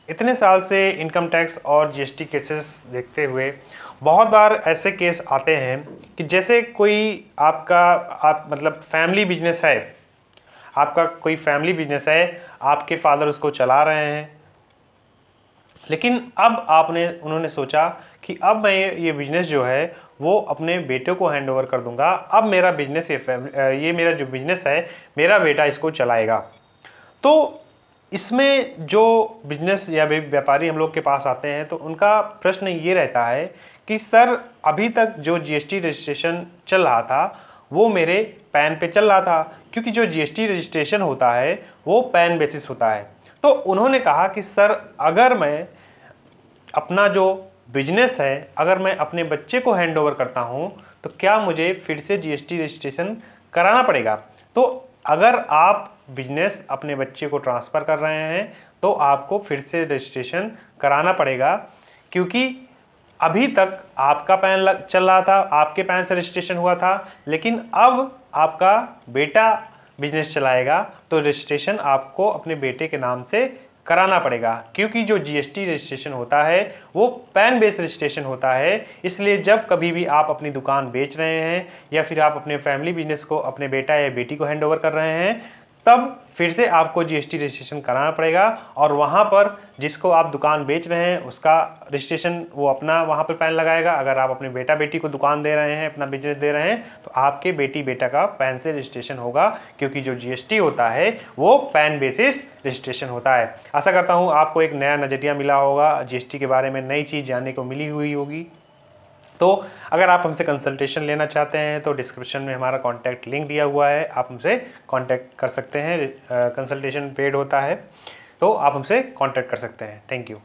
इतने साल से इनकम टैक्स और जीएसटी केसेस देखते हुए बहुत बार ऐसे केस आते हैं कि जैसे कोई आप मतलब फैमिली बिजनेस है, आपका कोई फैमिली बिजनेस है, आपके फादर उसको चला रहे हैं, लेकिन अब उन्होंने सोचा कि अब मैं ये बिज़नेस जो है वो अपने बेटे को हैंड ओवर कर दूंगा। अब मेरा बिजनेस ये मेरा जो बिज़नेस है, मेरा बेटा इसको चलाएगा। तो इसमें जो बिजनेस या व्यापारी हम लोग के पास आते हैं तो उनका प्रश्न ये रहता है कि सर, अभी तक जो जीएसटी रजिस्ट्रेशन चल रहा था वो मेरे पैन पे चल रहा था, क्योंकि जो जीएसटी रजिस्ट्रेशन होता है वो पैन बेसिस होता है। तो उन्होंने कहा कि सर, अगर मैं अपना जो बिजनेस है, अगर मैं अपने बच्चे को हैंड ओवर करता हूं तो क्या मुझे फिर से जीएसटी रजिस्ट्रेशन कराना पड़ेगा? तो अगर आप बिजनेस अपने बच्चे को ट्रांसफ़र कर रहे हैं तो आपको फिर से रजिस्ट्रेशन कराना पड़ेगा, क्योंकि अभी तक आपका पैन चल रहा था, आपके पैन से रजिस्ट्रेशन हुआ था, लेकिन अब आपका बेटा बिजनेस चलाएगा तो रजिस्ट्रेशन आपको अपने बेटे के नाम से कराना पड़ेगा, क्योंकि जो जीएसटी रजिस्ट्रेशन होता है वो पैन बेस्ड रजिस्ट्रेशन होता है। इसलिए जब कभी भी आप अपनी दुकान बेच रहे हैं या फिर आप अपने फैमिली बिजनेस को अपने बेटा या बेटी को हैंड ओवर कर रहे हैं, तब फिर से आपको जीएसटी रजिस्ट्रेशन कराना पड़ेगा। और वहाँ पर जिसको आप दुकान बेच रहे हैं उसका रजिस्ट्रेशन वो अपना वहाँ पर पैन लगाएगा। अगर आप अपने बेटा बेटी को दुकान दे रहे हैं, अपना बिजनेस दे रहे हैं, तो आपके बेटी बेटा का पैन से रजिस्ट्रेशन होगा, क्योंकि जो जीएसटी होता है वो पैन बेसिस रजिस्ट्रेशन होता है। आशा करता हूँ आपको एक नया नज़रिया मिला होगा, जीएसटी के बारे में नई चीज़ जानने को मिली हुई होगी। तो अगर आप हमसे कंसल्टेशन लेना चाहते हैं तो डिस्क्रिप्शन में हमारा कॉन्टैक्ट लिंक दिया हुआ है, आप हमसे कॉन्टैक्ट कर सकते हैं। कंसल्टेशन पेड होता है, तो आप हमसे कॉन्टैक्ट कर सकते हैं। Thank you.